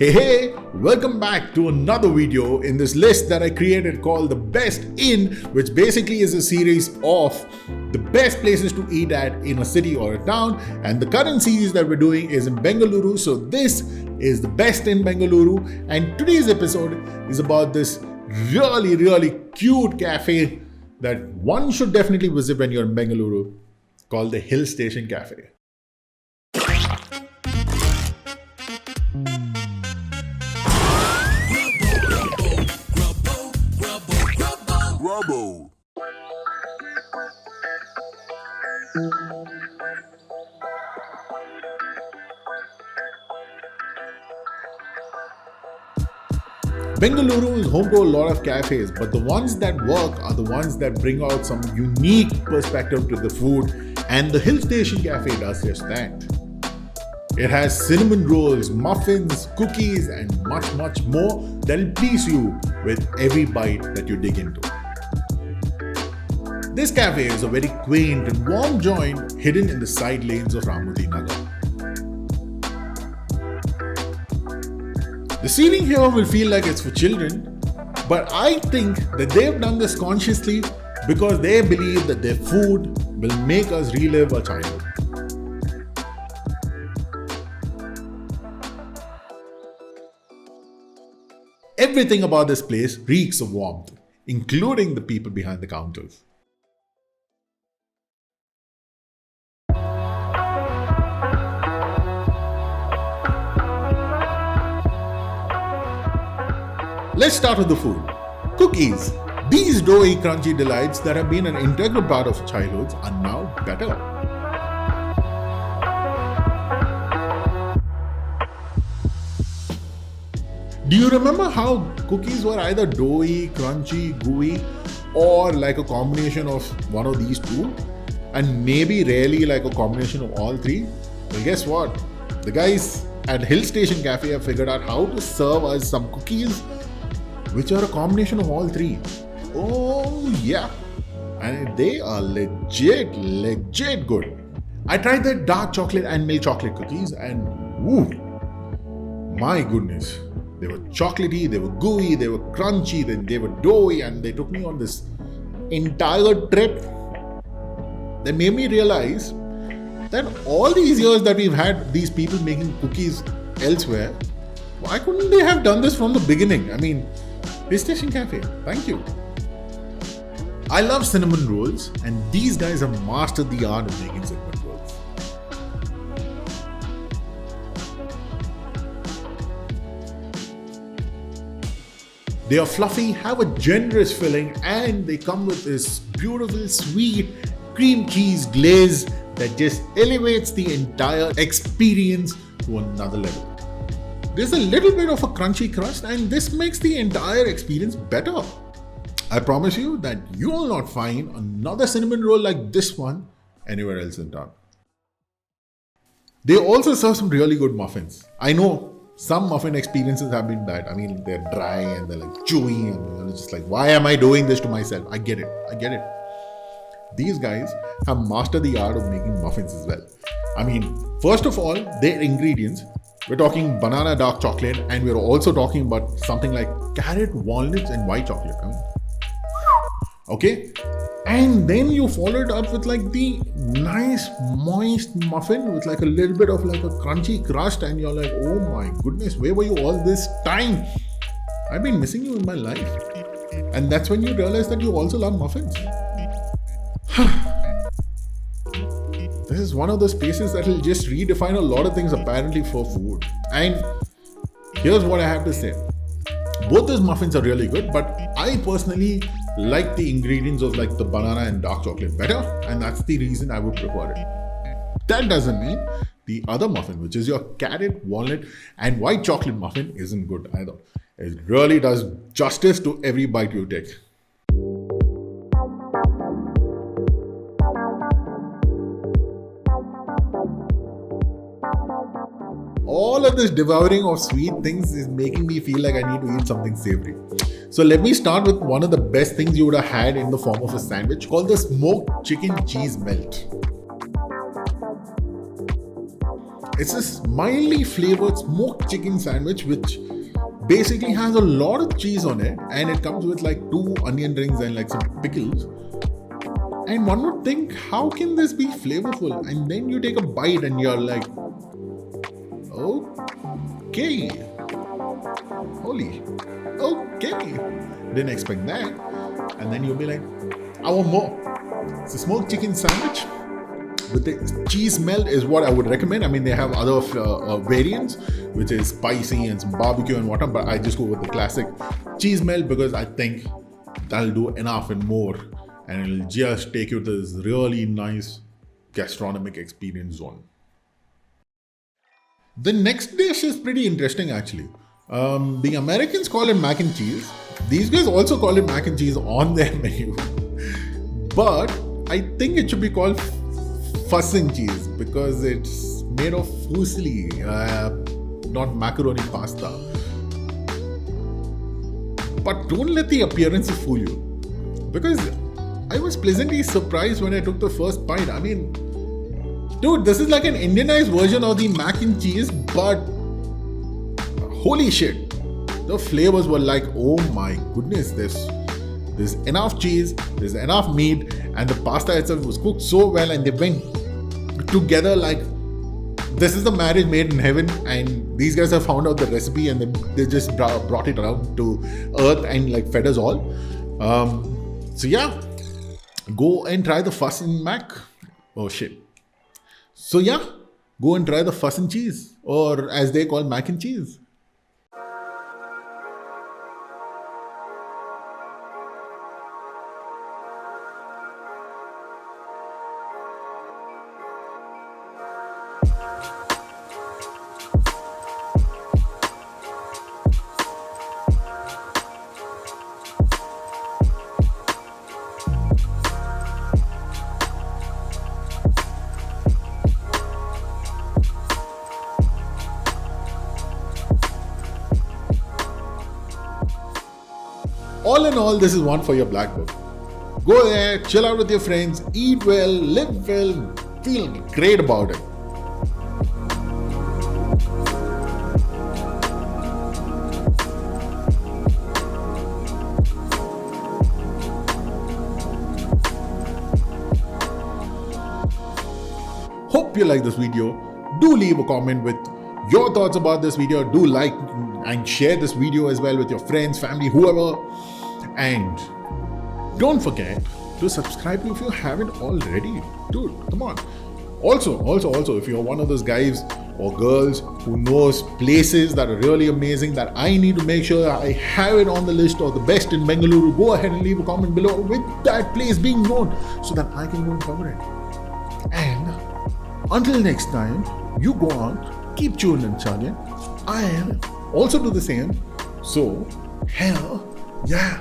Hey, welcome back to another video in this list that I created called The Best Inn, which basically is a series of the best places to eat at in a city or a town. And the current series that we're doing is in Bengaluru. So this is The Best Inn Bengaluru. And today's episode is about this really cute cafe that one should definitely visit when you're in Bengaluru, called the Hill Station Cafe. Bengaluru is home to a lot of cafes, but the ones that work are the ones that bring out some unique perspective to the food, and the Hill Station Cafe does just that. It has cinnamon rolls, muffins, cookies, and much more that'll please you with every bite that you dig into. This cafe is a very quaint and warm joint hidden in the side lanes of Ramoji Nagar. The seating here will feel like it's for children, but I think that they've done this consciously because they believe that their food will make us relive our childhood. Everything about this place reeks of warmth, including the people behind the counters. Let's start with the food. Cookies. These doughy, crunchy delights that have been an integral part of childhoods are now better. Do you remember how cookies were either doughy, crunchy, gooey, or like a combination of one of these two? And maybe rarely like a combination of all three? Well, guess what? The guys at Hill Station Cafe have figured out how to serve us some cookies which are a combination of all three. Oh yeah, and they are legit good. I tried their dark chocolate and milk chocolate cookies and woo, my goodness. They were chocolatey, they were gooey, they were crunchy, then they were doughy, and they took me on this entire trip that made me realize that all these years that we've had these people making cookies elsewhere, why couldn't they have done this from the beginning? I mean, Hill Station Cafe, thank you. I love cinnamon rolls, and these guys have mastered the art of making cinnamon rolls. They are fluffy, have a generous filling, and they come with this beautiful, sweet cream cheese glaze that just elevates the entire experience to another level. There's a little bit of a crunchy crust, and this makes the entire experience better. I promise you that you will not find another cinnamon roll like this one anywhere else in town. They also serve some really good muffins. I know some muffin experiences have been bad. I mean, they're dry and they're like chewy, and you're just like, why am I doing this to myself? I get it. These guys have mastered the art of making muffins as well. I mean, first of all, their ingredients. We're talking banana dark chocolate, and we're also talking about something like carrot, walnuts, and white chocolate. Okay? And then you follow it up with like the nice moist muffin with like a little bit of like a crunchy crust, and you're like, oh my goodness, where were you all this time? I've been missing you in my life. And that's when you realize that you also love muffins. This is one of those spaces that will just redefine a lot of things apparently for food. And here's what I have to say. Both those muffins are really good, but I personally like the ingredients of like the banana and dark chocolate better, and that's the reason I would prefer it. That doesn't mean the other muffin, which is your carrot, walnut, and white chocolate muffin, isn't good either. It really does justice to every bite you take. All of this devouring of sweet things is making me feel like I need to eat something savory. So let me start with one of the best things you would have had in the form of a sandwich called the smoked chicken cheese melt. It's this mildly flavored smoked chicken sandwich which basically has a lot of cheese on it, and it comes with like 2 onion rings and like some pickles. And one would think, how can this be flavorful? And then you take a bite and you're like, okay. Holy, okay. Didn't expect that. And then you'll be like, I want more. It's a smoked chicken sandwich with the cheese melt is what I would recommend. I mean, they have other variants, which is spicy and some barbecue and whatnot, but I just go with the classic cheese melt because I think that'll do enough and more, and it'll just take you to this really nice gastronomic experience zone. The next dish is pretty interesting actually. The Americans call it mac and cheese. These guys also call it mac and cheese on their menu. But I think it should be called fuss and cheese because it's made of fusilli, not macaroni pasta. But don't let the appearances fool you, because I was pleasantly surprised when I took the first bite. I mean, dude, this is like an Indianized version of the mac and cheese, but holy shit, the flavors were like, oh my goodness, there's enough cheese, there's enough meat, and the pasta itself was cooked so well, and they went together like this is the marriage made in heaven, and these guys have found out the recipe and they just brought it around to earth and like fed us all. So yeah, go and try the fuss and mac. Oh shit. So yeah, go and try the fuss and cheese, or as they call mac and cheese. All in all, this is one for your black book. Go there, chill out with your friends, eat well, live well, feel great about it. Hope you like this video. Do leave a comment with your thoughts about this video. Do like and share this video as well with your friends, family, whoever. And don't forget to subscribe if you haven't already. Dude, come on. Also, if you're one of those guys or girls who knows places that are really amazing that I need to make sure I have it on the list of the best in Bengaluru, go ahead and leave a comment below with that place being known so that I can go and cover it. And until next time, you go on, keep tuned and charging. I'll also do the same. So, hell yeah.